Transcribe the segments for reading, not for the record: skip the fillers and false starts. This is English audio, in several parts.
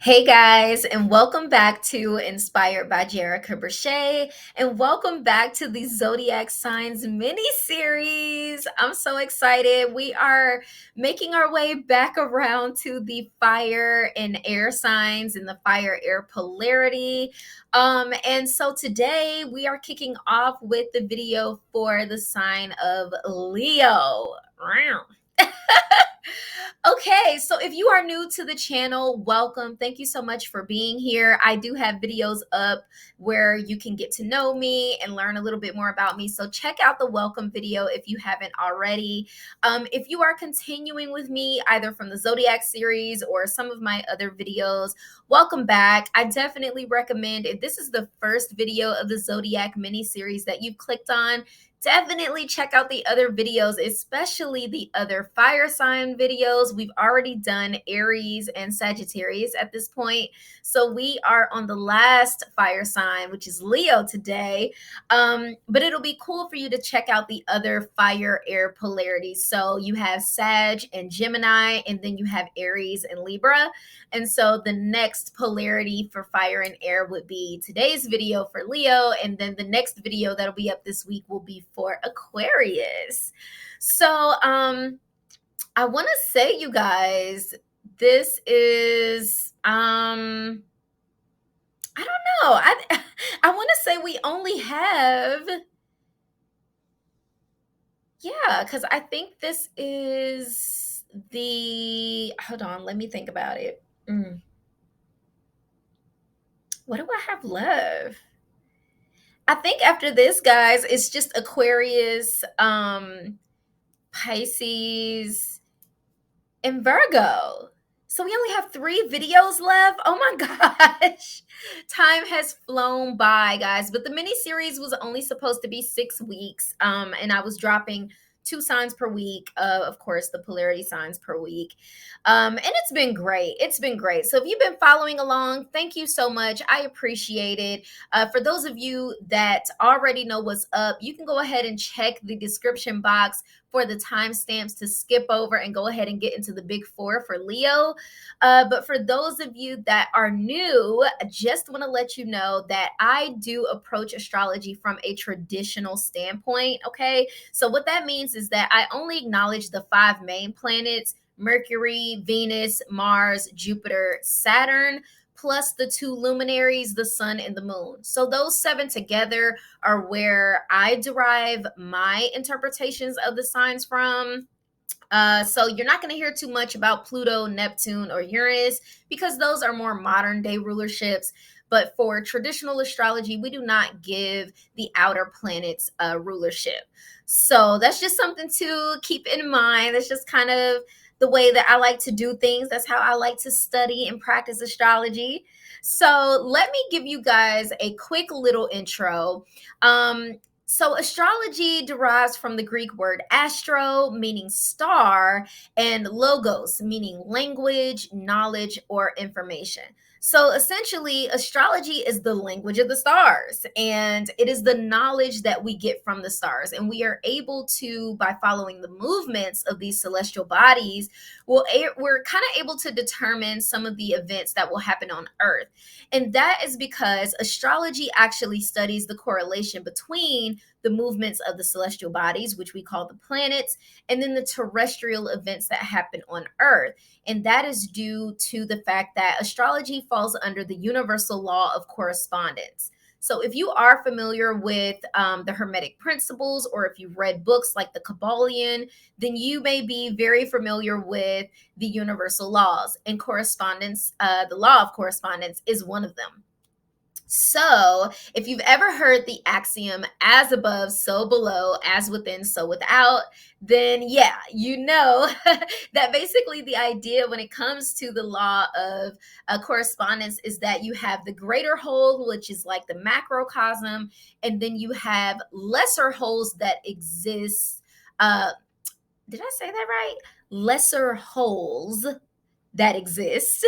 Hey guys, and welcome back to Inspired by Jerica Brochet, and welcome back to the Zodiac Signs mini series. I'm so excited. We are making our way back around to the fire and air signs and the fire air polarity. And so today we are kicking off with the video for the sign of Leo. Okay, so if you are new to the channel, welcome. Thank you so much for being here. I do have videos up where you can get to know me and learn a little bit more about me. So check out the welcome video if you haven't already. If you are continuing with me either from the Zodiac series or some of my other videos, welcome back. I definitely recommend, if this is the first video of the Zodiac mini series that you've clicked on, definitely check out the other videos, especially the other fire sign videos. We've already done Aries and Sagittarius at this point. So we are on the last fire sign, which is Leo today. But it'll be cool for you to check out the other fire air polarities. So you have Sag and Gemini, and then you have Aries and Libra. And so the next polarity for fire and air would be today's video for Leo. And then the next video that'll be up this week will be for Aquarius. So I want to say, you guys, this is I don't know. I want to say we only have, yeah, because I think this is the, hold on, let me think about it. What do I have left? I think after this, guys, it's just Aquarius, Pisces, and Virgo. So we only have 3 videos left. Oh my gosh. Time has flown by, guys. But the mini series was only supposed to be 6 weeks. And I was dropping 2 signs per week, of course, the polarity signs per week. And it's been great. It's been great. So if you've been following along, thank you so much. I appreciate it. For those of you that already know what's up, you can go ahead and check the description box for the timestamps to skip over and go ahead and get into the big 4 for Leo. But for those of you that are new, I just want to let you know that I do approach astrology from a traditional standpoint. Okay. So what that means is that I only acknowledge the 5 main planets: Mercury, Venus, Mars, Jupiter, Saturn, plus the 2 luminaries, the sun and the moon. So those 7 together are where I derive my interpretations of the signs from. So you're not going to hear too much about Pluto, Neptune, or Uranus, because those are more modern day rulerships. But for traditional astrology, we do not give the outer planets rulership. So that's just something to keep in mind. That's just kind of the way that I like to do things. That's how I like to study and practice astrology. So let me give you guys a quick little intro. So astrology derives from the Greek word astro, meaning star, and logos, meaning language, knowledge, or information. So essentially, astrology is the language of the stars, and it is the knowledge that we get from the stars. And we are able to, by following the movements of these celestial bodies, we're kind of able to determine some of the events that will happen on Earth. And that is because astrology actually studies the correlation between the movements of the celestial bodies, which we call the planets, and then the terrestrial events that happen on Earth. And that is due to the fact that astrology falls under the universal law of correspondence. So if you are familiar with the Hermetic principles, or if you've read books like the Kabbalion, then you may be very familiar with the universal laws. And correspondence, the law of correspondence, is one of them. So if you've ever heard the axiom, as above, so below, as within, so without, then yeah, you know that basically the idea when it comes to the law of correspondence is that you have the greater whole, which is like the macrocosm, and then you have lesser wholes that exist. Did I say that right? Lesser wholes that exist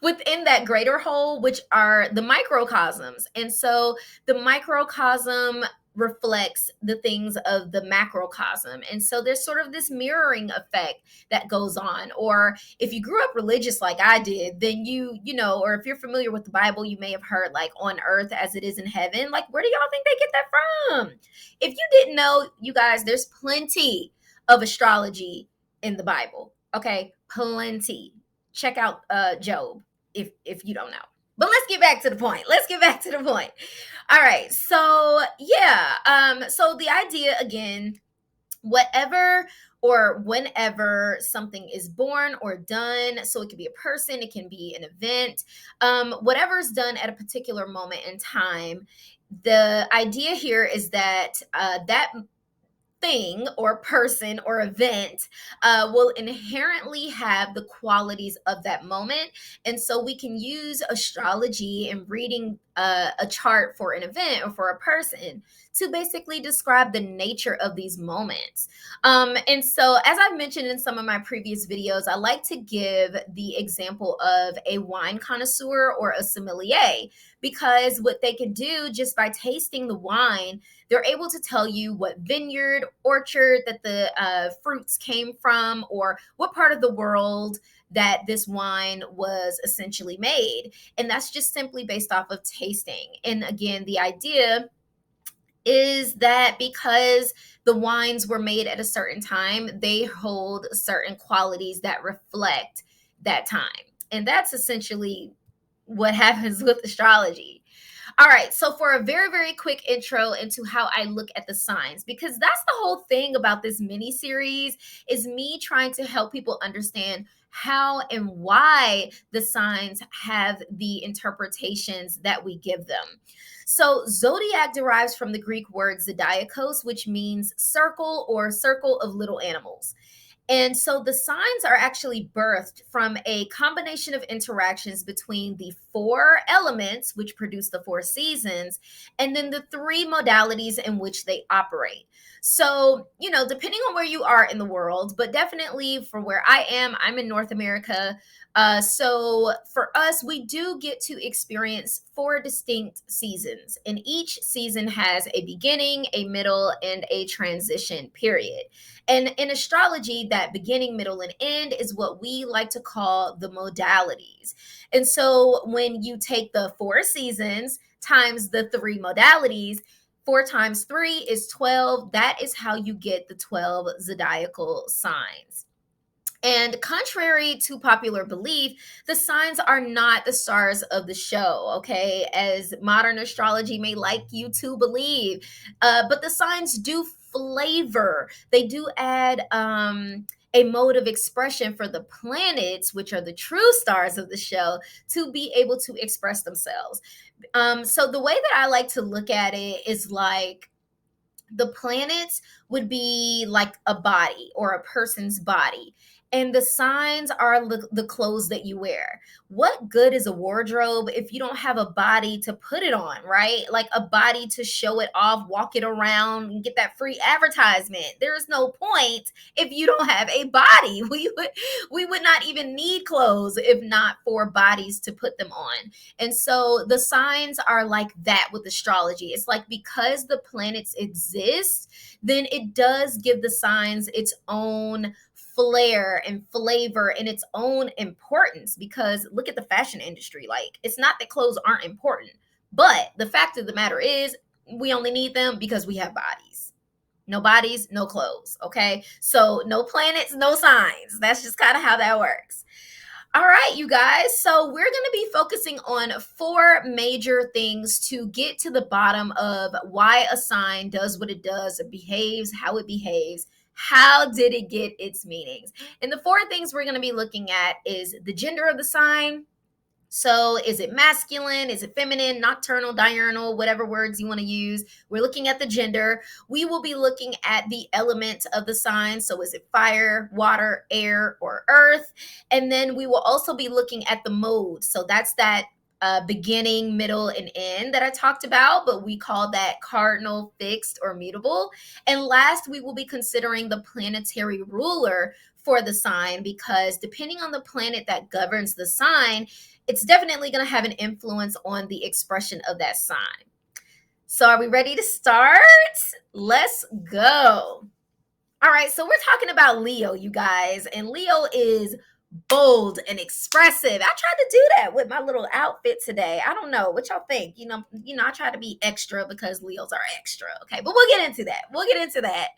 within that greater whole, which are the microcosms. And so the microcosm reflects the things of the macrocosm. And so there's sort of this mirroring effect that goes on. Or if you grew up religious like I did, then you know, or if you're familiar with the Bible, you may have heard like on earth as it is in heaven. Like, where do y'all think they get that from? If you didn't know, you guys, there's plenty of astrology in the Bible. Okay, plenty. Check out Job if you don't know. But let's get back to the point. All right. So yeah. So the idea again, whatever or whenever something is born or done, so it can be a person, it can be an event, whatever's done at a particular moment in time, the idea here is that that thing or person or event will inherently have the qualities of that moment. And so we can use astrology and reading a chart for an event or for a person to basically describe the nature of these moments. And so, as I've mentioned in some of my previous videos, I like to give the example of a wine connoisseur or a sommelier, because what they can do just by tasting the wine, they're able to tell you what vineyard, orchard that the fruits came from, or what part of the world that this wine was essentially made. And that's just simply based off of tasting. And again, the idea is that because the wines were made at a certain time, they hold certain qualities that reflect that time. And that's essentially what happens with astrology. All right, so for a very, very quick intro into how I look at the signs, because that's the whole thing about this mini series, is me trying to help people understand how and why the signs have the interpretations that we give them. So zodiac derives from the Greek word zodiakos, which means circle or circle of little animals. And so the signs are actually birthed from a combination of interactions between the 4 elements, which produce the 4 seasons, and then the 3 modalities in which they operate. So, you know, depending on where you are in the world, but definitely for where I am, I'm in North America. So for us, we do get to experience 4 distinct seasons, and each season has a beginning, a middle, and a transition period. And in astrology, that beginning, middle, and end is what we like to call the modalities. And so when you take the 4 seasons times the 3 modalities, 4 times 3 is 12. That is how you get the 12 zodiacal signs. And contrary to popular belief, the signs are not the stars of the show, okay, as modern astrology may like you to believe. But the signs do flavor, they do add a mode of expression for the planets, which are the true stars of the show, to be able to express themselves. So the way that I like to look at it is like, the planets would be like a body or a person's body, and the signs are the clothes that you wear. What good is a wardrobe if you don't have a body to put it on, right? Like a body to show it off, walk it around, and get that free advertisement. There is no point if you don't have a body. We would not even need clothes if not for bodies to put them on. And so the signs are like that with astrology. It's like, because the planets exist, then it does give the signs its own flair and flavor and its own importance. Because look at the fashion industry. Like, it's not that clothes aren't important, but the fact of the matter is, we only need them because we have bodies. No bodies, no clothes. Okay, so no planets, no signs. That's just kind of how that works. All right, you guys. So we're going to be focusing on 4 major things to get to the bottom of why a sign does what it does, it behaves how it behaves. How did it get its meanings? And the 4 things we're going to be looking at is the gender of the sign. So is it masculine? Is it feminine, nocturnal, diurnal, whatever words you want to use? We're looking at the gender. We will be looking at the element of the sign. So is it fire, water, air, or earth? And then we will also be looking at the mode. So that's that beginning, middle, and end that I talked about, but we call that cardinal, fixed, or mutable. And last, we will be considering the planetary ruler for the sign, because depending on the planet that governs the sign, it's definitely going to have an influence on the expression of that sign. So, are we ready to start? Let's go. All right, so we're talking about Leo, you guys, and Leo is bold and expressive. I tried to do that with my little outfit today. I don't know what y'all think. I try to be extra because Leos are extra. Okay, but we'll get into that.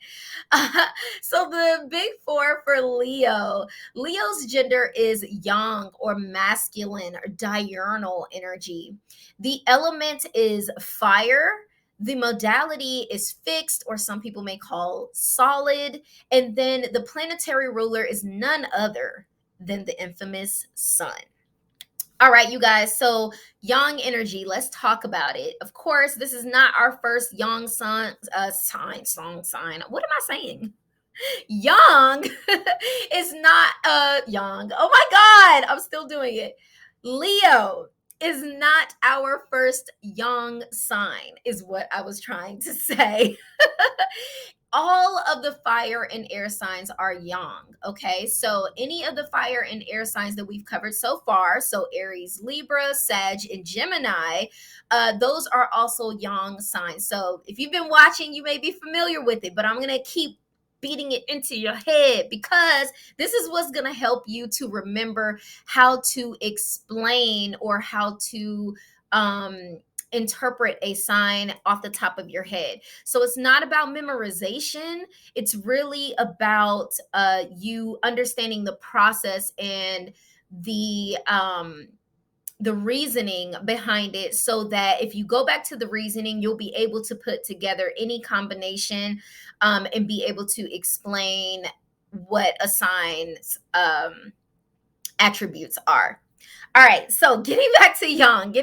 Uh, so the big four for Leo. Leo's gender is yang or masculine or diurnal energy. The element is fire. The modality is fixed, or some people may call solid. And then the planetary ruler is none other than the infamous sun. All right, you guys. So yang energy, let's talk about it. Of course, this is not our first yang sign. What am I saying? Yang is not young. Oh my God, I'm still doing it. Leo is not our first yang sign, is what I was trying to say. All of the fire and air signs are yang. Okay, so any of the fire and air signs that we've covered so far, so Aries, Libra, Sag, and Gemini, those are also yang signs. So if you've been watching, you may be familiar with it, but I'm going to keep beating it into your head because this is what's going to help you to remember how to explain or how to interpret a sign off the top of your head. So it's not about memorization. It's really about you understanding the process and the reasoning behind it, so that if you go back to the reasoning, you'll be able to put together any combination and be able to explain what a sign's attributes are. All right, so getting back to yang.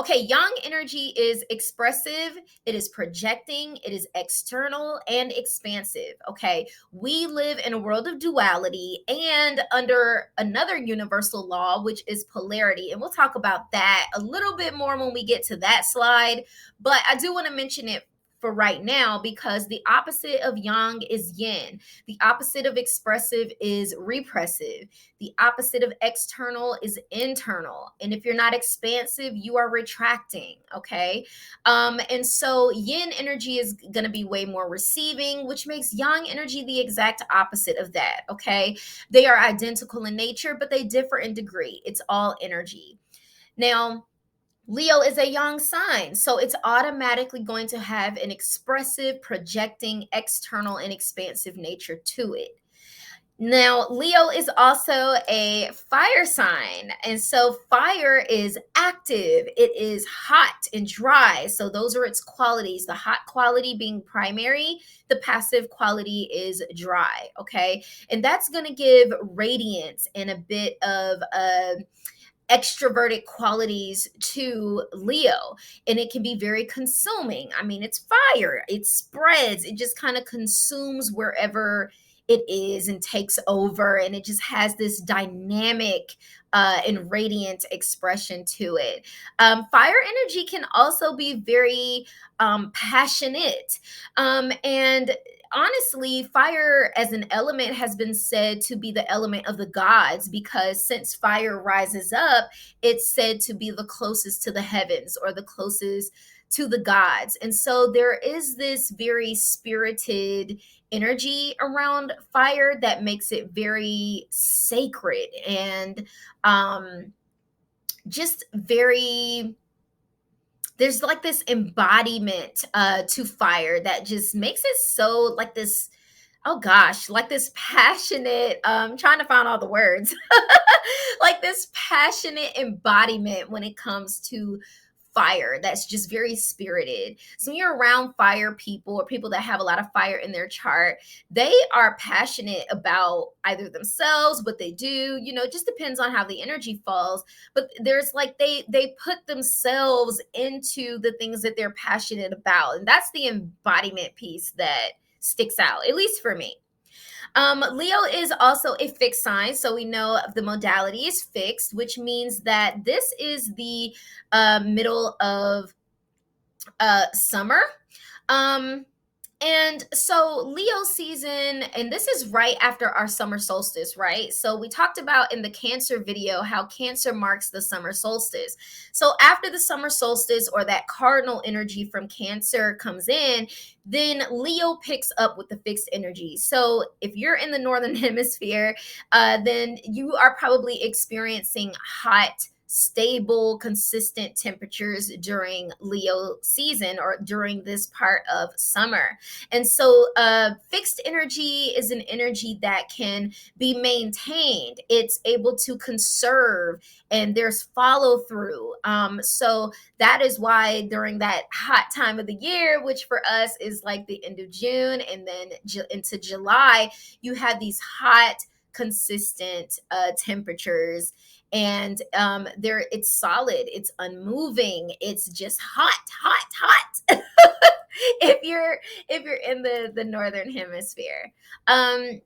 Okay, yang energy is expressive, it is projecting, it is external and expansive. Okay, we live in a world of duality and under another universal law, which is polarity. And we'll talk about that a little bit more when we get to that slide. But I do want to mention it for right now because the opposite of yang is yin. The opposite of expressive is repressive. The opposite of external is internal. And if you're not expansive, you are retracting. Okay. And so yin energy is going to be way more receiving, which makes yang energy the exact opposite of that. Okay. They are identical in nature, but they differ in degree. It's all energy. Now, Leo is a yang sign, so it's automatically going to have an expressive, projecting, external, and expansive nature to it. Now, Leo is also a fire sign, and so fire is active. It is hot and dry, so those are its qualities. The hot quality being primary, the passive quality is dry, okay? And that's going to give radiance and a bit of extroverted qualities to Leo, and it can be very consuming. I mean, it's fire, it spreads, it just kind of consumes wherever it is and takes over, and it just has this dynamic and radiant expression to it. Fire energy can also be very passionate, and honestly, fire as an element has been said to be the element of the gods, because since fire rises up, it's said to be the closest to the heavens or the closest to the gods. And so there is this very spirited energy around fire that makes it very sacred and just very, there's like this embodiment to fire that just makes it so like this, oh gosh, like this passionate, trying to find all the words, like this passionate embodiment when it comes to fire that's just very spirited. So when you're around fire people or people that have a lot of fire in their chart, they are passionate about either themselves, what they do, it just depends on how the energy falls. But there's like they put themselves into the things that they're passionate about. And that's the embodiment piece that sticks out, at least for me. Leo is also a fixed sign, so we know the modality is fixed, which means that this is the middle of summer. And so Leo season, and this is right after our summer solstice, right? So we talked about in the Cancer video how Cancer marks the summer solstice. So after the summer solstice, or that cardinal energy from Cancer comes in, then Leo picks up with the fixed energy. So if you're in the northern hemisphere, then you are probably experiencing hot, stable, consistent temperatures during Leo season, or during this part of summer. And so fixed energy is an energy that can be maintained. It's able to conserve, and there's follow through. So that is why during that hot time of the year, which for us is like the end of June and then into July, you have these hot, consistent temperatures, and there it's solid, it's unmoving, it's just hot, hot, hot. If you're in the northern hemisphere. I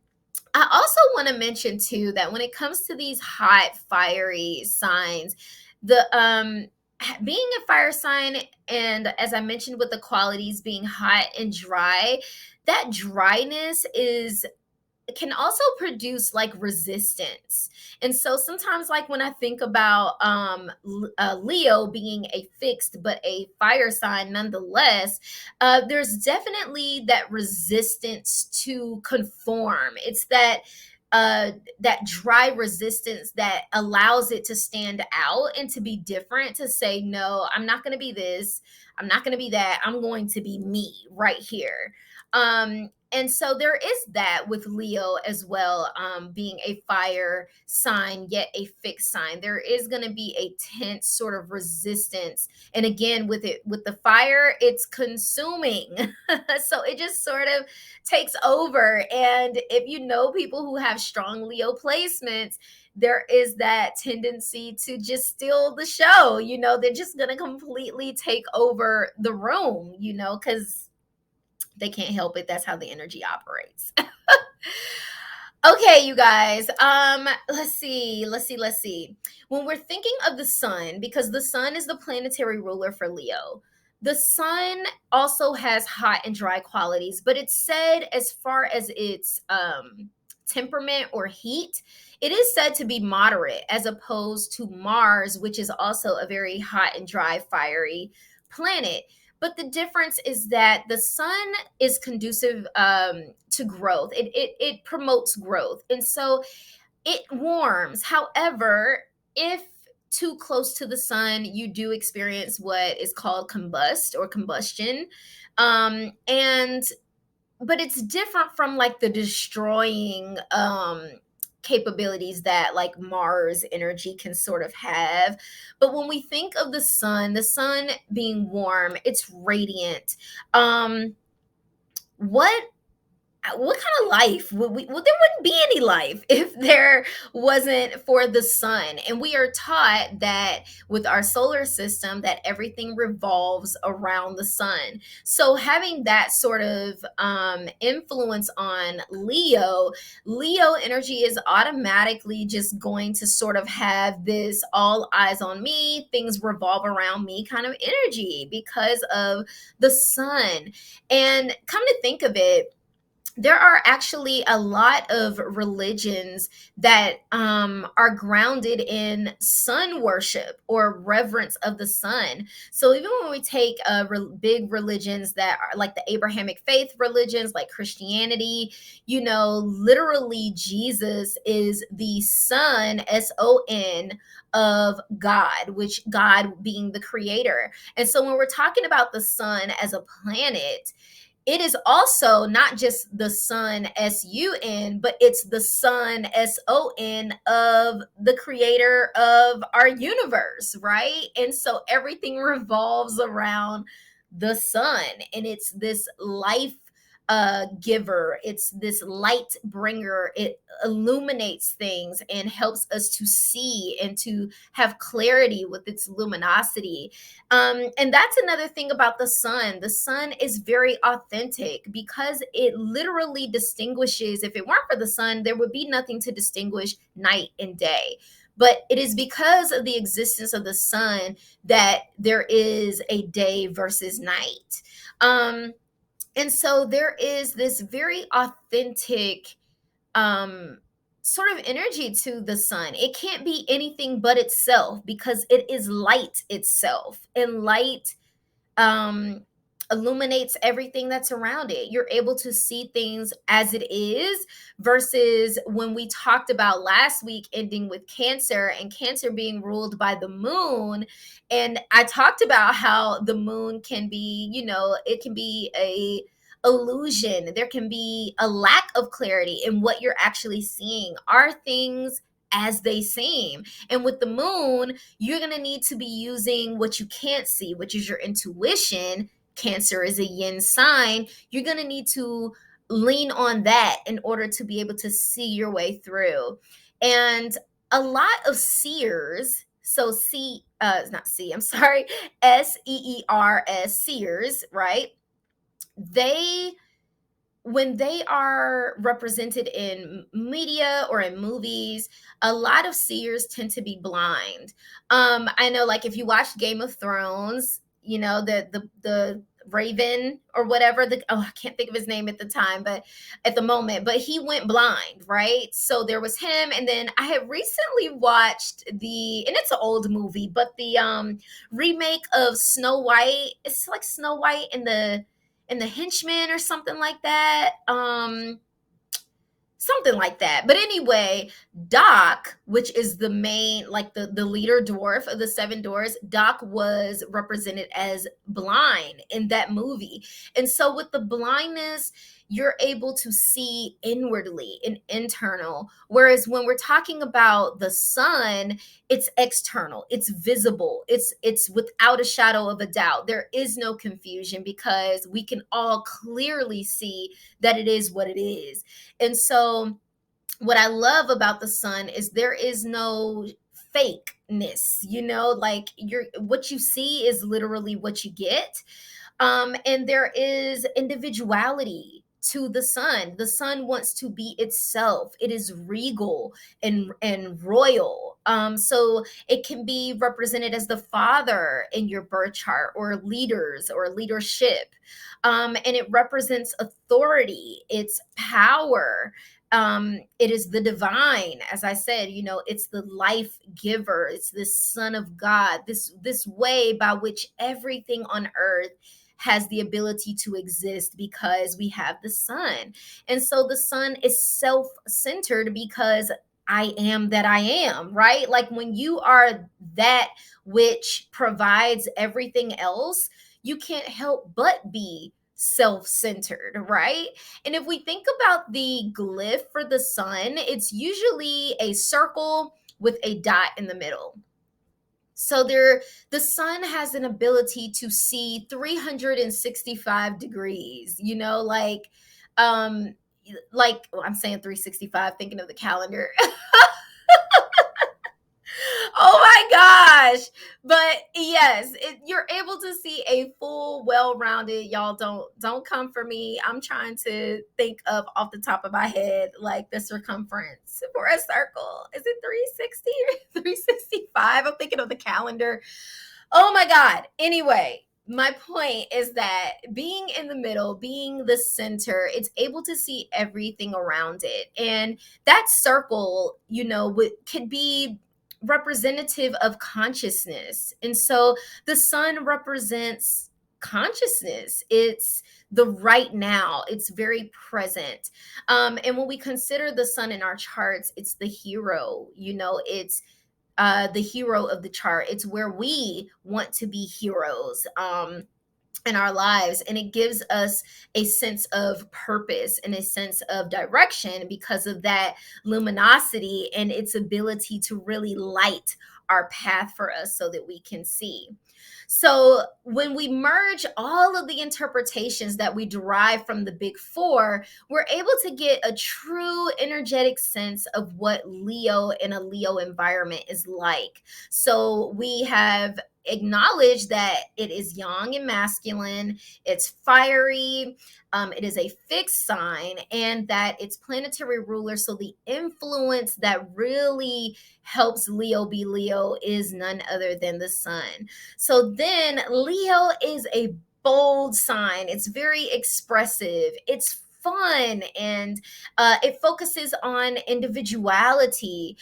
also want to mention too that when it comes to these hot, fiery signs, the being a fire sign, and as I mentioned with the qualities being hot and dry, that dryness is can also produce like resistance. And so sometimes, like when I think about Leo being a fixed but a fire sign nonetheless, there's definitely that resistance to conform. It's that dry resistance that allows it to stand out and to be different, to say, no, I'm not going to be this, I'm not going to be that, I'm going to be me right here. And so there is that with Leo as well, being a fire sign, yet a fixed sign. There is going to be a tense sort of resistance. And again, with the fire, it's consuming. So it just sort of takes over. And if you know people who have strong Leo placements, there is that tendency to just steal the show. They're just going to completely take over the room, because they can't help it. That's how the energy operates. Okay, you guys. Let's see. When we're thinking of the sun, because the sun is the planetary ruler for Leo, the sun also has hot and dry qualities, but it's said, as far as its temperament or heat, it is said to be moderate, as opposed to Mars, which is also a very hot and dry, fiery planet. But the difference is that the sun is conducive to growth. It promotes growth, and so it warms. However, if too close to the sun, you do experience what is called combustion, and but it's different from like the destroying capabilities that like Mars energy can sort of have. But when we think of the sun being warm, it's radiant. What what kind of life would we, well, there wouldn't be any life if there wasn't for the sun. And we are taught that with our solar system, that everything revolves around the sun. So having that sort of influence on Leo energy is automatically just going to sort of have this all eyes on me, things revolve around me kind of energy, because of the sun. And come to think of it, there are actually a lot of religions that are grounded in sun worship or reverence of the sun. So even when we take big religions that are like the Abrahamic faith religions, like Christianity, literally Jesus is the Son, S-O-N, of God, which God being the creator. And so when we're talking about the sun as a planet, it is also not just the sun, S-U-N, but it's the sun, S-O-N, of the creator of our universe, right? And so everything revolves around the sun, and it's this life giver, it's this light bringer. It illuminates things and helps us to see and to have clarity with its luminosity. And that's another thing about the sun. The sun is very authentic because it literally distinguishes. If it weren't for the sun, there would be nothing to distinguish night and day. But it is because of the existence of the sun that there is a day versus night. And so there is this very authentic um sort of energy to the sun. It can't be anything but itself because it is light itself. And light um illuminates everything that's around it. You're able to see things as it is, versus when we talked about last week ending with Cancer, and Cancer being ruled by the moon. And I talked about how the moon can be, it can be a illusion. There can be a lack of clarity in what you're actually seeing. Are things as they seem? And with the moon, you're going to need to be using what you can't see, which is your intuition. Cancer is a yin sign. You're going to need to lean on that in order to be able to see your way through. And a lot of seers, so not C, I'm sorry, SEERS, seers, right? They, when they are represented in media or in movies, a lot of seers tend to be blind. I know, like, if you watch Game of Thrones, the Raven or whatever, I can't think of his name at the time, but at the moment, but he went blind, right? So there was him, and then I had recently watched and it's an old movie, but the remake of Snow White. It's like Snow White and the Henchman or something like that. Something like that. But anyway, Doc, which is the main, like the leader dwarf of the seven dwarfs, Doc was represented as blind in that movie. And so with the blindness, you're able to see inwardly and internal. Whereas when we're talking about the sun, it's external, it's visible, it's without a shadow of a doubt. There is no confusion because we can all clearly see that it is what it is. And so what I love about the sun is there is no fakeness, like what you see is literally what you get. And there is individuality to the sun. The sun wants to be itself. It is regal and royal. So it can be represented as the father in your birth chart, or leaders or leadership. And it represents authority, it's power. It is the divine, as I said, it's the life giver, it's the son of God, this way by which everything on earth has the ability to exist because we have the sun. And so the sun is self-centered because I am that I am, right? Like when you are that which provides everything else, you can't help but be self-centered, right? And if we think about the glyph for the sun, it's usually a circle with a dot in the middle. So the sun has an ability to see 365 degrees, well, I'm saying 365, thinking of the calendar. Oh my gosh. But yes, you're able to see a full, well-rounded, y'all don't come for me. I'm trying to think of off the top of my head, like the circumference for a circle. Is it 360 or 365? I'm thinking of the calendar. Oh my God. Anyway, my point is that being in the middle, being the center, it's able to see everything around it. And that circle, could be representative of consciousness. And so the sun represents consciousness. It's the right now, it's very present. And when we consider the sun in our charts, it's the hero, it's the hero of the chart. It's where we want to be heroes. In our lives, and it gives us a sense of purpose and a sense of direction because of that luminosity and its ability to really light our path for us so that we can see. So when we merge all of the interpretations that we derive from the big four, we're able to get a true energetic sense of what Leo in a Leo environment is like. So we have acknowledged that it is yang and masculine, it's fiery, it is a fixed sign, and that it's planetary ruler. So the influence that really helps Leo be Leo is none other than the sun. So then Leo is a bold sign. It's very expressive. It's fun, and it focuses on individuality.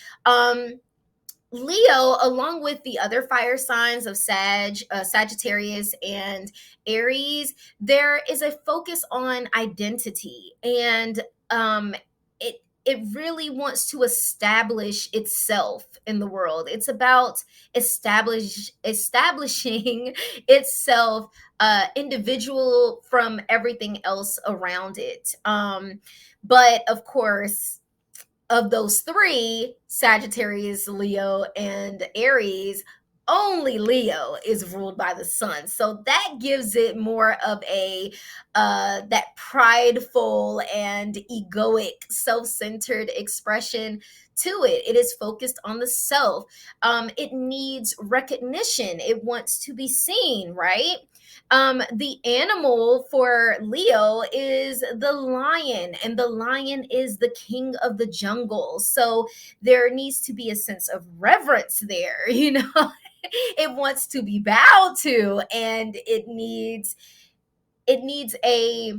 Leo, along with the other fire signs of Sagittarius, and Aries, there is a focus on identity, and it really wants to establish itself in the world. It's about establishing itself individual from everything else around it. But of course, of those three, Sagittarius, Leo, and Aries, only Leo is ruled by the sun. So that gives it more of a that prideful and egoic, self-centered expression to it. It is focused on the self. It needs recognition. It wants to be seen, right? The animal for Leo is the lion, and the lion is the king of the jungle. So there needs to be a sense of reverence there, you know. It wants to be bowed to, and it needs a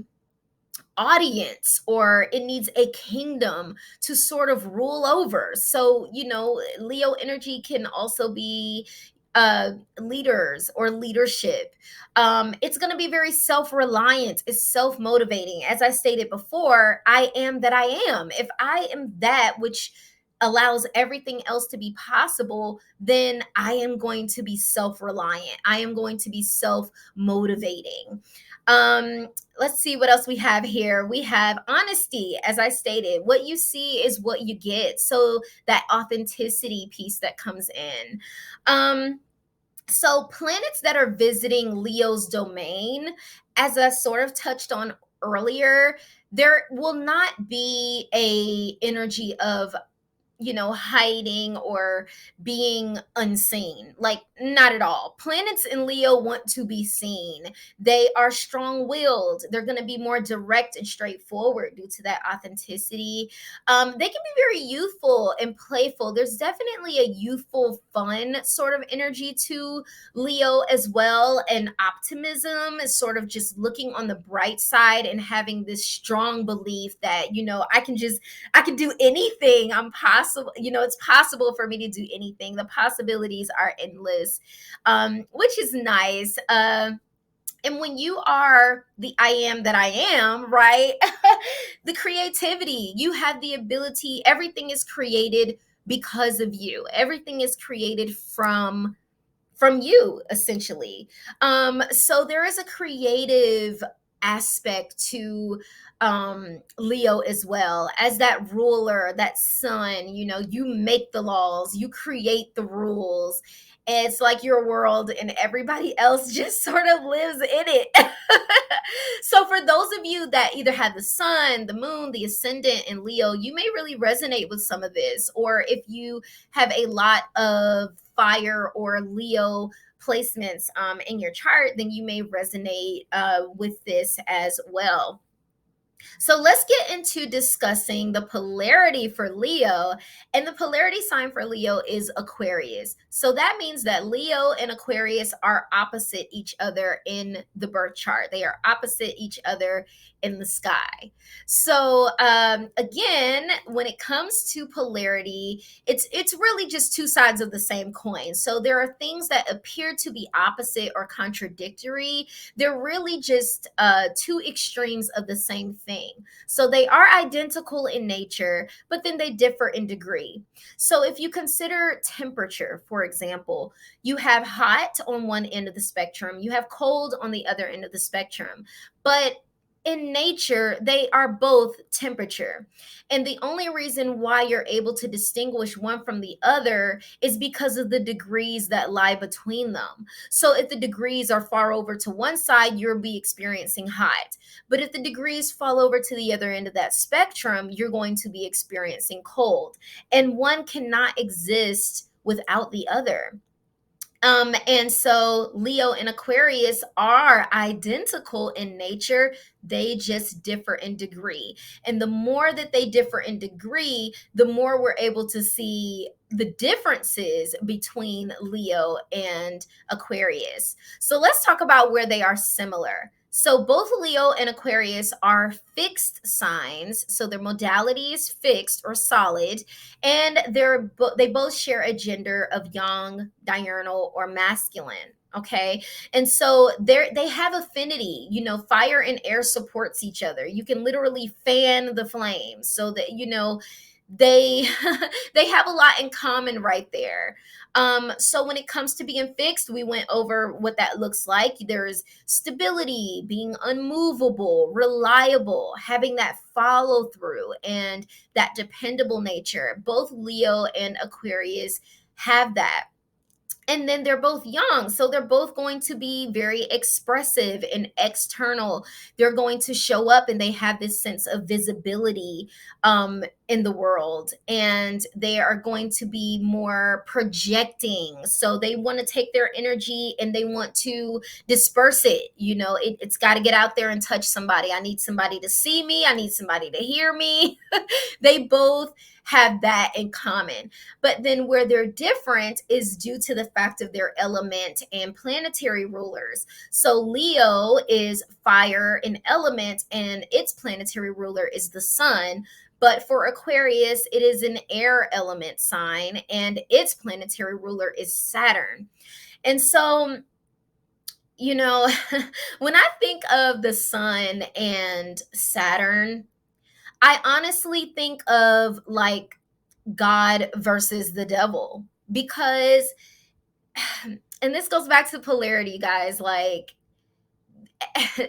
audience, or it needs a kingdom to sort of rule over. So, you know, Leo energy can also be leaders or leadership. It's going to be very self-reliant. It's self-motivating. As I stated before, I am that I am. If I am that which allows everything else to be possible, then I am going to be self-reliant. I am going to be self-motivating. um let's see what else we have here. We have honesty. As I stated, what you see is what you get. So that authenticity piece that comes in. So planets that are visiting Leo's domain, as I sort of touched on earlier, there will not be a energy of, you know, hiding or being unseen. Like, not at all. Planets in Leo want to be seen. They are strong willed. They're going to be more direct and straightforward due to that authenticity. They can be very youthful and playful. There's definitely a youthful, fun sort of energy to Leo as well. And optimism is sort of just looking on the bright side and having this strong belief that, you know, I can do anything. I'm possible, you know, it's possible for me to do anything. The possibilities are endless, which is nice. And when you are the I am that I am, right? The creativity, you have the ability, everything is created because of you. Everything is created from you, essentially. So there is a creative aspect to Leo as well. As that ruler, that sun, you know, you make the laws, you create the rules. And it's like your world, and everybody else just sort of lives in it. So for those of you that either have the sun, the moon, the ascendant in Leo, you may really resonate with some of this. Or if you have a lot of fire or Leo placements in your chart, then you may resonate with this as well. So let's get into discussing the polarity for Leo. And the polarity sign for Leo is Aquarius. So that means that Leo and Aquarius are opposite each other in the birth chart. They are opposite each other in the sky. So again, when it comes to polarity, it's really just two sides of the same coin. So there are things that appear to be opposite or contradictory. They're really just two extremes of the same thing. So they are identical in nature, but then they differ in degree. So if you consider temperature, for example, you have hot on one end of the spectrum, you have cold on the other end of the spectrum. But in nature, they are both temperature. And the only reason why you're able to distinguish one from the other is because of the degrees that lie between them. So if the degrees are far over to one side, you'll be experiencing hot. But if the degrees fall over to the other end of that spectrum, you're going to be experiencing cold. And one cannot exist without the other. And so Leo and Aquarius are identical in nature. They just differ in degree. And the more that they differ in degree, the more we're able to see the differences between Leo and Aquarius. So let's talk about where they are similar. So both Leo and Aquarius are fixed signs. So their modality is fixed or solid, and they both share a gender of yang, diurnal, or masculine. Okay, and so they have affinity. You know, fire and air supports each other. You can literally fan the flames, so that they they have a lot in common right there. So when it comes to being fixed, we went over what that looks like. There's stability, being unmovable, reliable, having that follow through, and that dependable nature. Both Leo and Aquarius have that. And then they're both young, so they're both going to be very expressive and external. They're going to show up and they have this sense of visibility in the world, and they are going to be more projecting. So they want to take their energy and they want to disperse it. You know, it's got to get out there and touch somebody. I need somebody to see me, I need somebody to hear me. They both have that in common. But then where they're different is due to the fact of their element and planetary rulers. So Leo is fire and element, and its planetary ruler is the sun. But for Aquarius, it is an air element sign, and its planetary ruler is Saturn. And so, you know, when I think of the sun and Saturn, I honestly think of like God versus the devil, because and this goes back to polarity, guys, like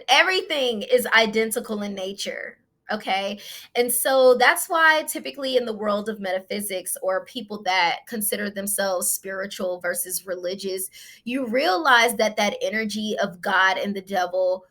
everything is identical in nature. Okay. And so that's why typically in the world of metaphysics, or people that consider themselves spiritual versus religious, you realize that that energy of God and the devil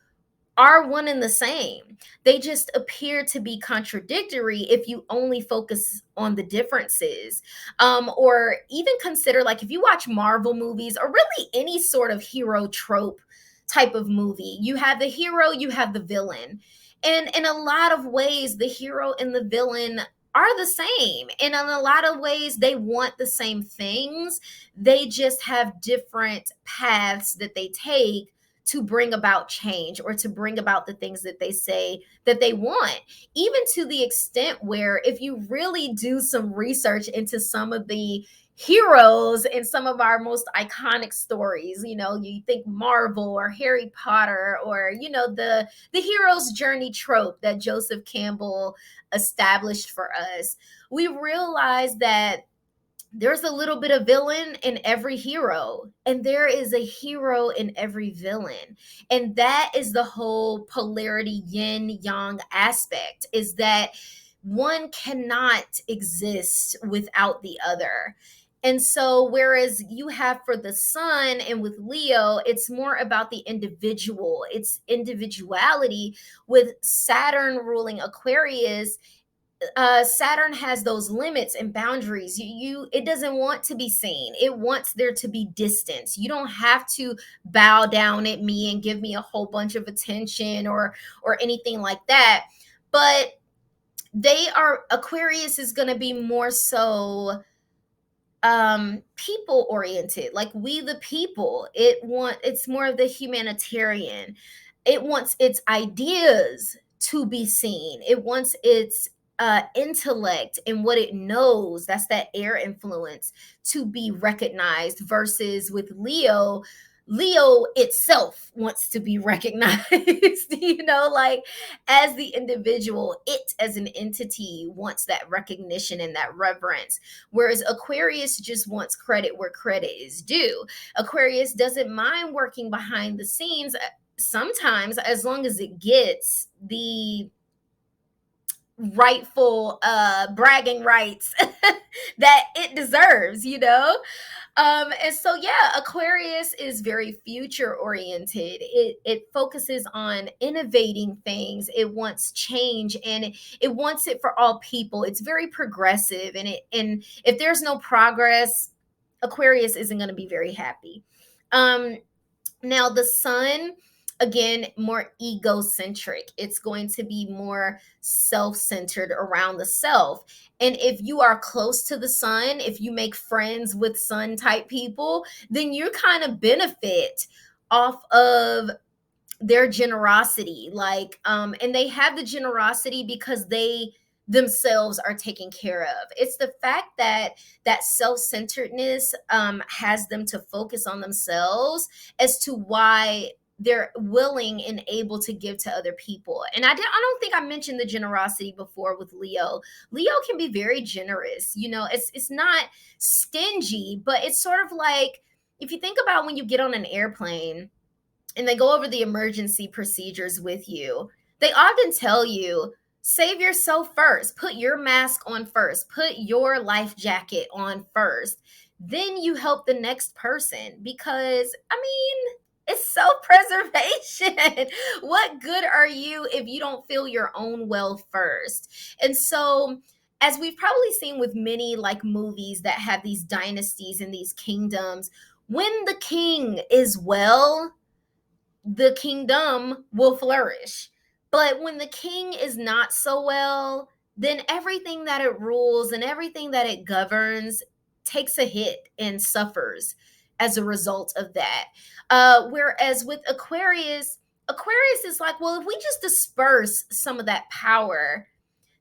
are one and the same. They just appear to be contradictory if you only focus on the differences. Or even consider, like, if you watch Marvel movies or really any sort of hero trope type of movie, you have the hero, you have the villain. And in a lot of ways, the hero and the villain are the same. And in a lot of ways, they want the same things. They just have different paths that they take to bring about change, or to bring about the things that they say that they want. Even to the extent where, if you really do some research into some of the heroes in some of our most iconic stories, you know, you think Marvel or Harry Potter, or, you know, the hero's journey trope that Joseph Campbell established for us, we realize that there's a little bit of villain in every hero, and there is a hero in every villain. And that is the whole polarity yin yang aspect, is that one cannot exist without the other. And so whereas you have for the sun and with Leo, it's more about the individual, it's individuality. With Saturn ruling Aquarius, Saturn has those limits and boundaries. It doesn't want to be seen. It wants there to be distance. You don't have to bow down at me and give me a whole bunch of attention, or anything like that. But Aquarius is going to be more so people oriented, like we the people. It's more of the humanitarian. It wants its ideas to be seen. It wants its intellect and what it knows, that's that air influence, to be recognized. Versus with Leo itself wants to be recognized. You know, like, as the individual, it as an entity wants that recognition and that reverence. Whereas Aquarius just wants credit where credit is due. Aquarius doesn't mind working behind the scenes sometimes, as long as it gets the rightful bragging rights that it deserves, you know. And so, yeah, Aquarius is very future oriented. It focuses on innovating things. It wants change, and it wants it for all people. It's very progressive, and if there's no progress, Aquarius isn't going to be very happy. Now the sun, again, more egocentric. It's going to be more self-centered around the self. And if you are close to the sun, if you make friends with sun type people, then you kind of benefit off of their generosity, and they have the generosity because they themselves are taken care of. It's the fact that that self-centeredness has them to focus on themselves as to why they're willing and able to give to other people. And I don't think I mentioned the generosity before with Leo. Leo can be very generous. It's not stingy, but it's sort of like, if you think about when you get on an airplane and they go over the emergency procedures with you, they often tell you, save yourself first, put your mask on first, put your life jacket on first. Then you help the next person, because, I mean, it's self-preservation. What good are you if you don't feel your own well first? And so, as we've probably seen with many like movies that have these dynasties and these kingdoms, when the king is well, the kingdom will flourish. But when the king is not so well, then everything that it rules and everything that it governs takes a hit and suffers as a result of that. Whereas with Aquarius, Aquarius is like, well, if we just disperse some of that power,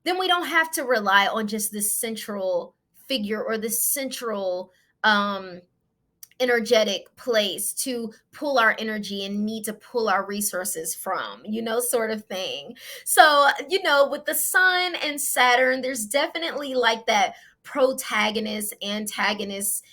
then we don't have to rely on just this central figure or this central energetic place to pull our energy and need to pull our resources from, sort of thing. So, with the sun and Saturn, there's definitely like that protagonist, antagonist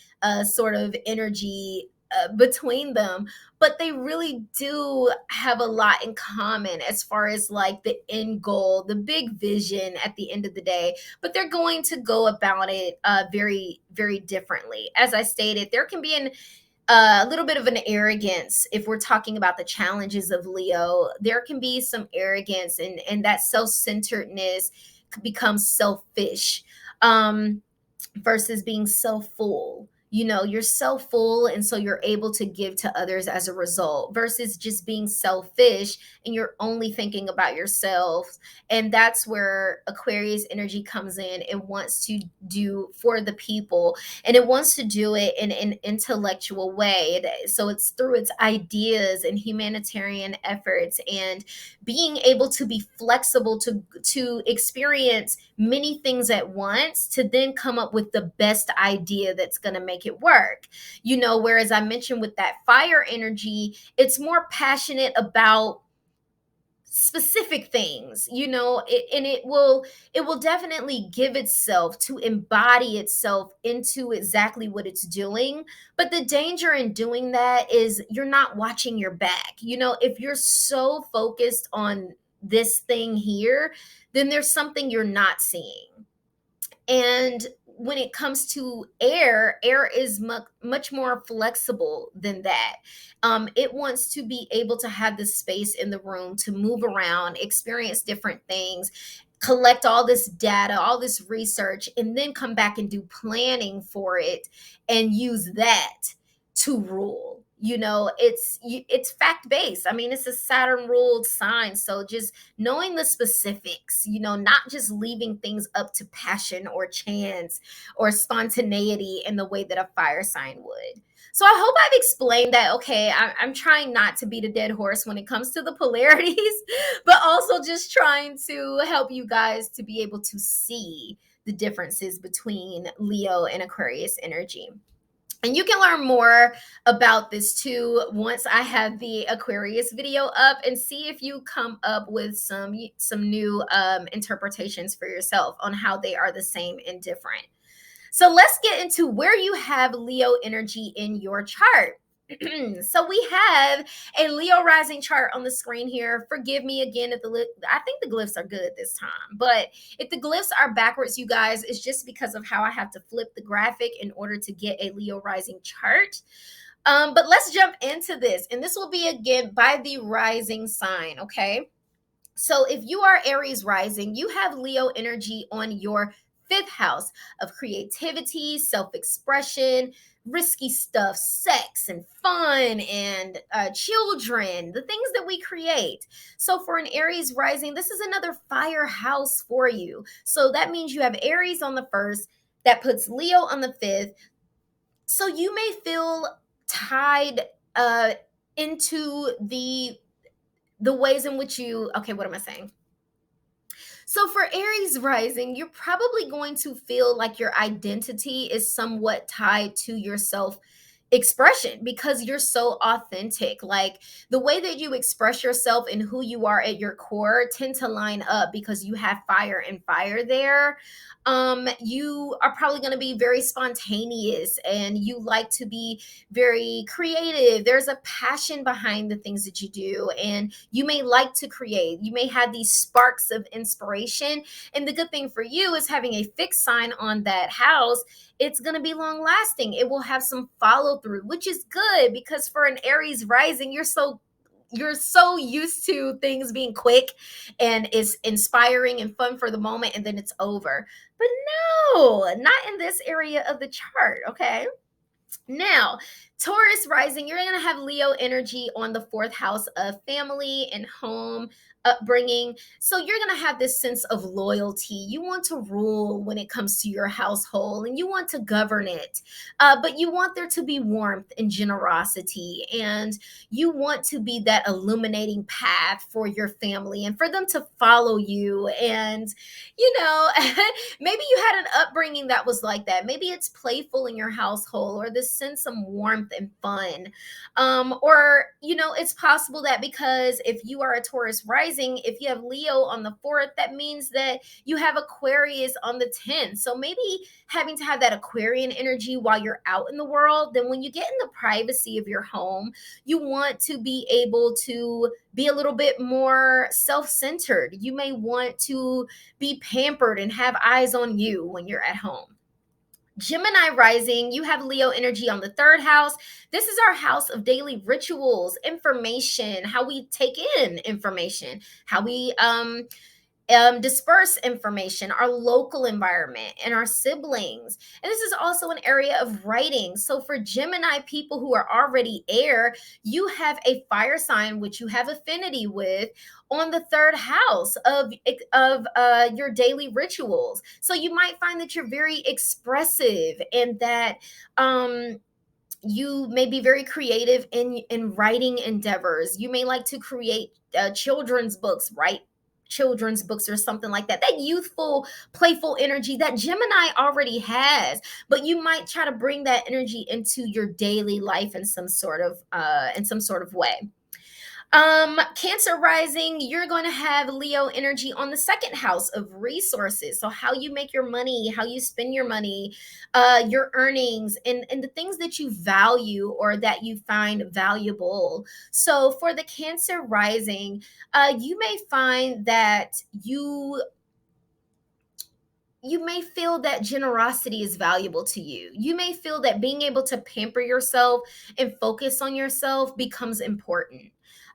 sort of energy between them, but they really do have a lot in common as far as like the end goal, the big vision at the end of the day. But they're going to go about it very, very differently. As I stated, there can be a little bit of an arrogance if we're talking about the challenges of Leo. There can be some arrogance, and that self-centeredness becomes selfish versus being self-full. You're self-full, and so you're able to give to others as a result, versus just being selfish and you're only thinking about yourself. And that's where Aquarius energy comes in. It wants to do for the people, and it wants to do it in an intellectual way. So it's through its ideas and humanitarian efforts and being able to be flexible to experience many things at once, to then come up with the best idea that's going to make it work. Whereas I mentioned with that fire energy, it's more passionate about specific things, and it will definitely give itself to embody itself into exactly what it's doing. But the danger in doing that is you're not watching your back. If you're so focused on this thing here, then there's something you're not seeing. And when it comes to air is much more flexible than that. It wants to be able to have the space in the room to move around, experience different things, collect all this data, all this research, and then come back and do planning for it and use that to rule. It's fact based. I mean, it's a Saturn ruled sign, so just knowing the specifics, not just leaving things up to passion or chance or spontaneity in the way that a fire sign would. So I hope I've explained that. Okay, I'm trying not to beat a dead horse when it comes to the polarities, but also just trying to help you guys to be able to see the differences between Leo and Aquarius energy. And you can learn more about this too once I have the Aquarius video up, and see if you come up with some new interpretations for yourself on how they are the same and different. So let's get into where you have Leo energy in your chart. So we have a Leo rising chart on the screen here. Forgive me again if I think the glyphs are good this time, but if the glyphs are backwards, you guys, it's just because of how I have to flip the graphic in order to get a Leo rising chart. But let's jump into this, and this will be again by the rising sign. Okay, so if you are Aries rising, you have Leo energy on your fifth house of creativity, self-expression, risky stuff, sex and fun, and children, the things that we create. So for an Aries rising, this is another fire house for you. So that means you have Aries on the first, that puts Leo on the fifth. So you may feel tied into the ways in which you, okay, what am I saying? So for Aries rising, you're probably going to feel like your identity is somewhat tied to your self expression because you're so authentic. Like the way that you express yourself and who you are at your core tend to line up because you have fire and fire there. You are probably going to be very spontaneous and you like to be very creative. There's a passion behind the things that you do, and you may like to create. You may have these sparks of inspiration. And the good thing for you is having a fixed sign on that house. It's going to be long lasting. It will have some follow through, which is good because for an Aries rising, you're so used to things being quick and it's inspiring and fun for the moment and then it's over. But no, not in this area of the chart, okay? Now, Taurus rising, you're going to have Leo energy on the fourth house of family and home upbringing. So you're going to have this sense of loyalty. You want to rule when it comes to your household and you want to govern it. But you want there to be warmth and generosity. And you want to be that illuminating path for your family and for them to follow you. And, you know, maybe you had an upbringing that was like that. Maybe it's playful in your household or this sense of warmth and fun. Or, you know, it's possible that because if you are a Taurus rising, if you have Leo on the fourth, that means that you have Aquarius on the 10th. So maybe having to have that Aquarian energy while you're out in the world, then when you get in the privacy of your home, you want to be able to be a little bit more self-centered. You may want to be pampered and have eyes on you when you're at home. Gemini rising, you have Leo energy on the third house. This is our house of daily rituals, information, how we take in information, how we disperse information, our local environment, and our siblings. And this is also an area of writing. So for Gemini people who are already air, you have a fire sign which you have affinity with on the third house of your daily rituals. So you might find that you're very expressive and that you may be very creative in writing endeavors. You may like to create children's books, write children's books or something like that. That youthful, playful energy that Gemini already has, but you might try to bring that energy into your daily life in some sort of way. Cancer rising, you're going to have Leo energy on the second house of resources. So how you make your money, how you spend your money, your earnings, and the things that you value or that you find valuable. So for the Cancer rising, you may find that you may feel that generosity is valuable to you. You may feel that being able to pamper yourself and focus on yourself becomes important.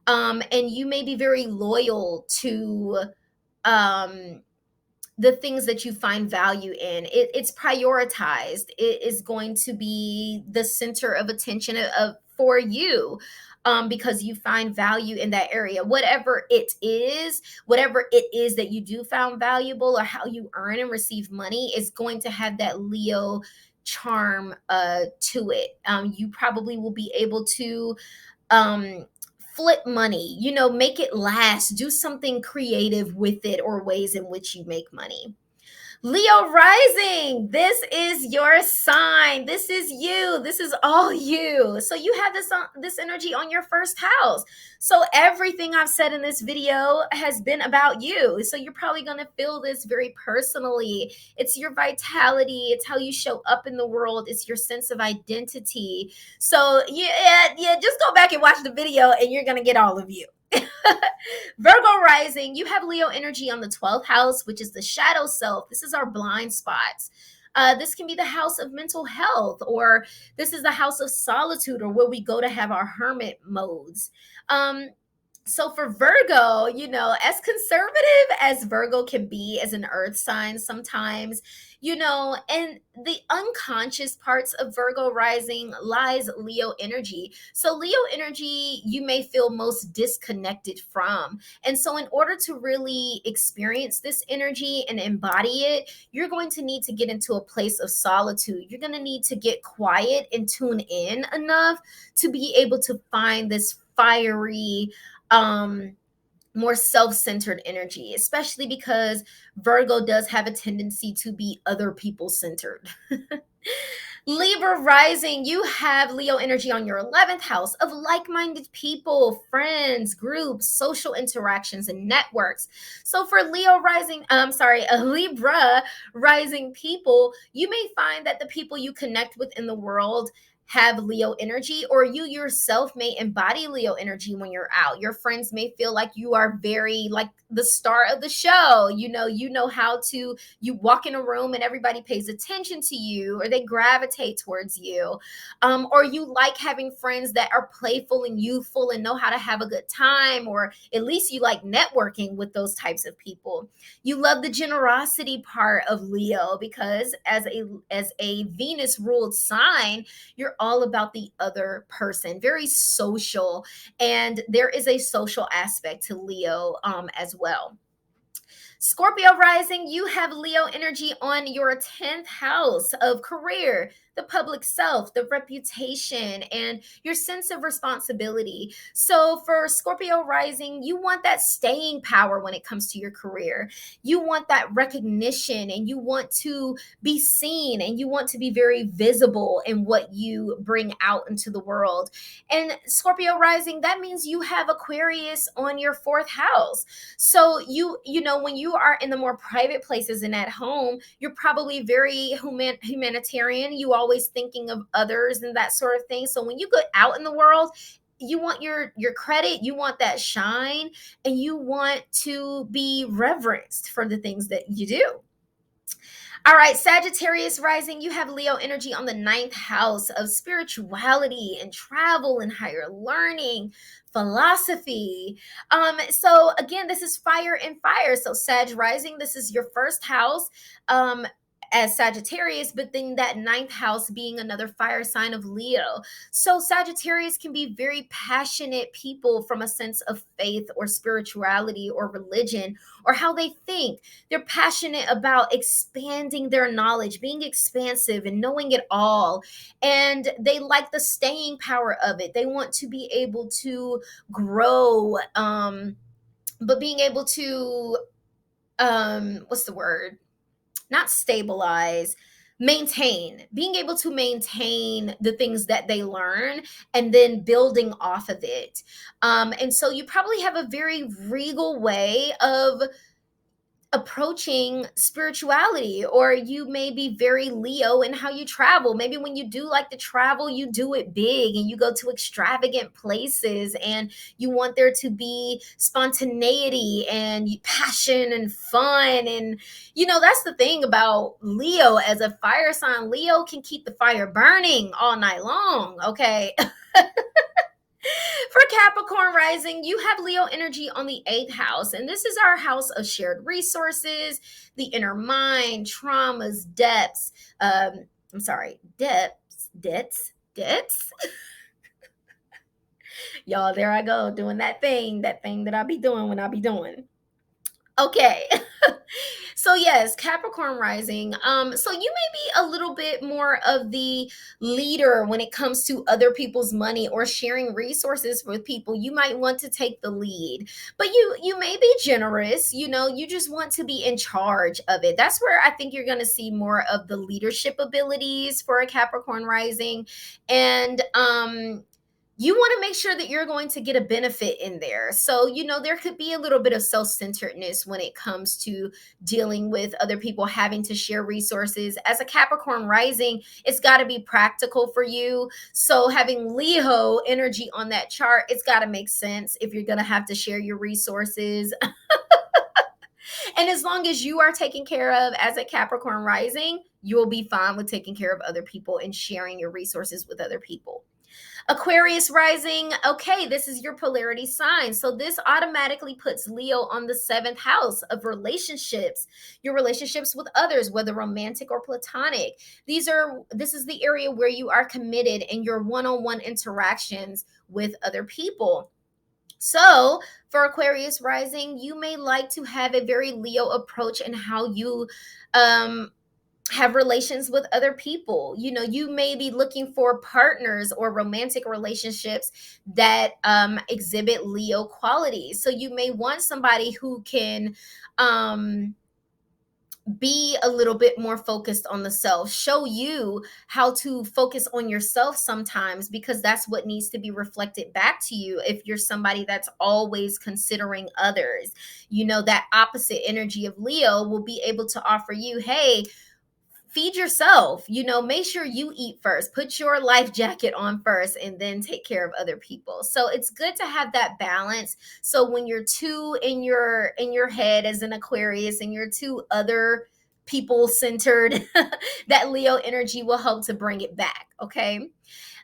And you may be very loyal to um, the things that you find value in. It's prioritized. It is going to be the center of attention for you. Because you find value in that area, whatever it is that you do found valuable, or how you earn and receive money is going to have that Leo charm to it. You probably will be able to flip money, make it last, do something creative with it, or ways in which you make money. Leo rising, this is your sign. This is you. This is all you. So you have this energy on your first house. So everything I've said in this video has been about you. So you're probably going to feel this very personally. It's your vitality. It's how you show up in the world. It's your sense of identity. So yeah, just go back and watch the video and you're going to get all of you. Virgo rising, you have Leo energy on the 12th house, which is the shadow self. This is our blind spots. This can be the house of mental health, or this is the house of solitude, or where we go to have our hermit modes. So for Virgo, as conservative as Virgo can be as an earth sign sometimes, and the unconscious parts of Virgo rising lies Leo energy. So Leo energy you may feel most disconnected from. And so in order to really experience this energy and embody it, you're going to need to get into a place of solitude. You're going to need to get quiet and tune in enough to be able to find this fiery, um more self-centered energy, especially because Virgo does have a tendency to be other people centered. Libra rising, you have Leo energy on your 11th house of like minded people, friends, groups, social interactions, and networks. So, for Leo rising, I'm sorry, a Libra rising people, you may find that the people you connect with in the world have Leo energy, or you yourself may embody Leo energy when you're out. Your friends may feel like you are very like the star of the show. You know how to you walk in a room and everybody pays attention to you, or they gravitate towards you, or you like having friends that are playful and youthful and know how to have a good time, or at least you like networking with those types of people. You love the generosity part of Leo because as a Venus ruled sign, you're all about the other person, very social, and there is a social aspect to Leo as well. Scorpio rising, you have Leo energy on your 10th house of career, the public self, the reputation, and your sense of responsibility. So, for Scorpio rising, you want that staying power when it comes to your career. You want that recognition, and you want to be seen, and you want to be very visible in what you bring out into the world. And Scorpio rising, that means you have Aquarius on your 4th house. So you know when you are in the more private places and at home, you're probably very humanitarian. You always thinking of others and that sort of thing. So when you go out in the world, you want your credit, you want that shine, and you want to be reverenced for the things that you do. All right, Sagittarius rising, you have Leo energy on the 9th house of spirituality and travel and higher learning, philosophy. So again, this is fire and fire. So Sag rising, this is your first house. As Sagittarius, but then that 9th house being another fire sign of Leo. So Sagittarius can be very passionate people from a sense of faith or spirituality or religion or how they think. They're passionate about expanding their knowledge, being expansive and knowing it all. And they like the staying power of it. They want to be able to grow, but being able to, what's the word? Not stabilize, maintain, being able to maintain the things that they learn and then building off of it. And so you probably have a very regal way of approaching spirituality, or you may be very Leo in how you travel. Maybe when you do like to travel, you do it big and you go to extravagant places, and you want there to be spontaneity and passion and fun. And that's the thing about Leo as a fire sign. Leo can keep the fire burning all night long, okay? For Capricorn rising, you have Leo energy on the 8th house, and this is our house of shared resources, the inner mind, traumas, debts. I'm sorry, debts. Y'all, there I go doing that thing that I be doing when I be doing. Okay. So yes, Capricorn rising. So you may be a little bit more of the leader when it comes to other people's money or sharing resources with people. You might want to take the lead, but you may be generous. You just want to be in charge of it. That's where I think you're going to see more of the leadership abilities for a Capricorn rising. And you want to make sure that you're going to get a benefit in there. So, there could be a little bit of self centeredness when it comes to dealing with other people having to share resources. As a Capricorn rising, it's got to be practical for you. So, having Leo energy on that chart, it's got to make sense if you're going to have to share your resources. And as long as you are taken care of as a Capricorn rising, you'll be fine with taking care of other people and sharing your resources with other people. Aquarius rising, okay, this is your polarity sign. So this automatically puts Leo on the 7th house of relationships, your relationships with others, whether romantic or platonic. This is the area where you are committed in your one-on-one interactions with other people. So, for Aquarius rising, you may like to have a very Leo approach in how you have relations with other people. You know, you may be looking for partners or romantic relationships that exhibit Leo qualities. So you may want somebody who can be a little bit more focused on the self, show you how to focus on yourself sometimes, because that's what needs to be reflected back to you. If you're somebody that's always considering others, you know, that opposite energy of Leo will be able to offer you, hey, feed yourself, you know, make sure you eat first, put your life jacket on first, and then take care of other people. So it's good to have that balance. So when you're too in your head as an Aquarius and you're too other people centered, that Leo energy will help to bring it back. Okay.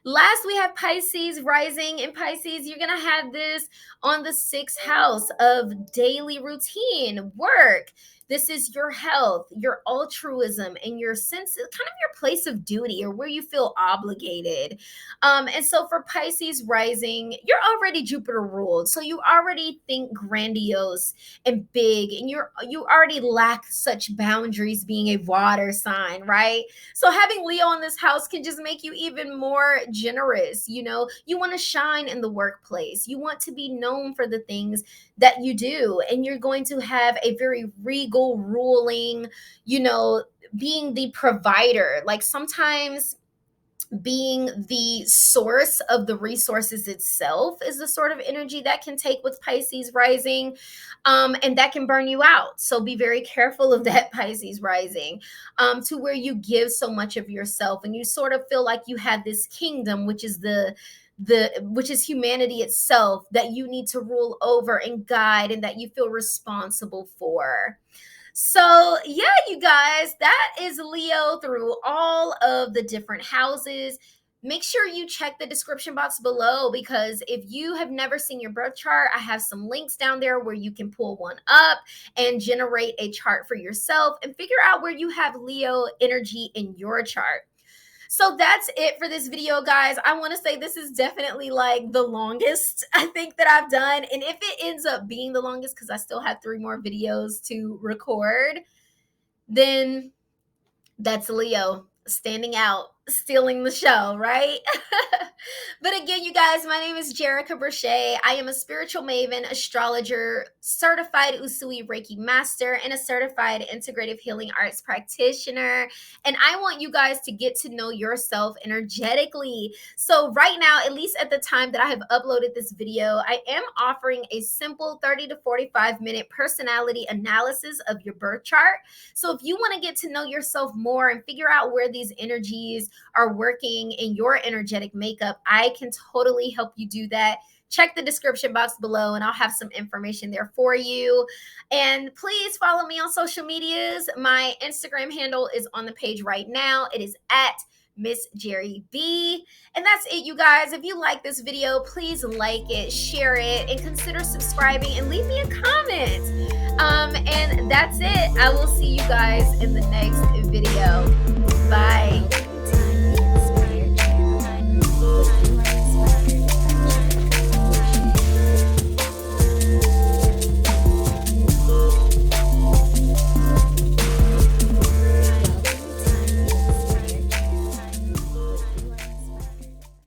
Last, we have Pisces rising. In Pisces, you're going to have this on the 6th house of daily routine, work. This is your health, your altruism, and your sense, kind of your place of duty, or where you feel obligated. And so for Pisces rising, you're already Jupiter ruled. So you already think grandiose and big, and you already lack such boundaries being a water sign, right? So having Leo in this house can just make you even more generous. You know, you want to shine in the workplace. You want to be known for the things that you do, and you're going to have a very regal ruling, you know, being the provider. Like sometimes being the source of the resources itself is the sort of energy that can take with Pisces rising, and that can burn you out. So be very careful of that Pisces rising, to where you give so much of yourself and you sort of feel like you have this kingdom, which is which is humanity itself, that you need to rule over and guide, and that you feel responsible for. So yeah, you guys, that is Leo through all of the different houses. Make sure you check the description box below, because if you have never seen your birth chart, I have some links down there where you can pull one up and generate a chart for yourself and figure out where you have Leo energy in your chart. So that's it for this video, guys. I want to say this is definitely like the longest I think that I've done. And if it ends up being the longest, because I still have 3 more videos to record, then that's Leo standing out, stealing the show, right? But again, you guys, my name is Jerica Brochet. I am a spiritual maven, astrologer, certified Usui Reiki master, and a certified integrative healing arts practitioner. And I want you guys to get to know yourself energetically. So right now, at least at the time that I have uploaded this video, I am offering a simple 30 to 45 minute personality analysis of your birth chart. So if you want to get to know yourself more and figure out where these energies are working in your energetic makeup, I can totally help you do that. Check the description box below and I'll have some information there for you. And please follow me on social medias. My Instagram handle is on the page right now. It is at msjerib. And that's it, you guys. If you like this video, please like it, share it, and consider subscribing and leave me a comment. And that's it. I will see you guys in the next video. Bye.